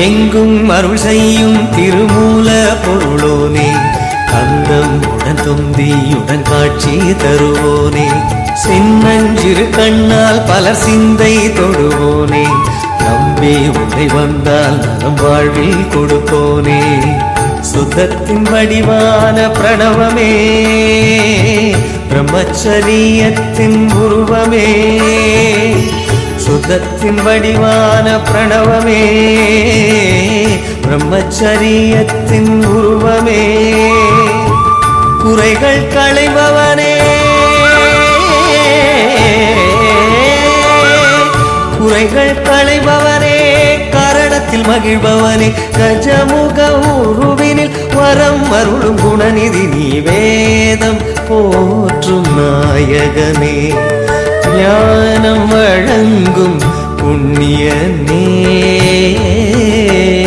எங்கும் அருள் செய்யும் திருமூல பொருளோனே, கந்தம் உடன் தொந்தியுடன் காட்சி தருவோனே, சின்னஞ்சிறு கண்ணால் பலர் சிந்தை தொடுவோனே, நம்பி உன்னை வந்தால் நலம் வாழ்வில் கொடுப்போனே. சுத்தத்தின் வடிவான பிரணவமே, பிரம்மச்சரியத்தின் உருவமே, சுத்தத்தின் வடிவான பிரணவமே, பிரம்மச்சரியத்தின் உருவமே, குறைகள் களைபவனே, குறைகள் களைபவனே, காரணத்தில் மகிழ்பவனே, கஜமுக உருவினில் வரம் அருளும் குணநிதி நீ, வேதம் போற்றும் நாயகனே, ஞானம் வழங்கும் புண்ணியனே.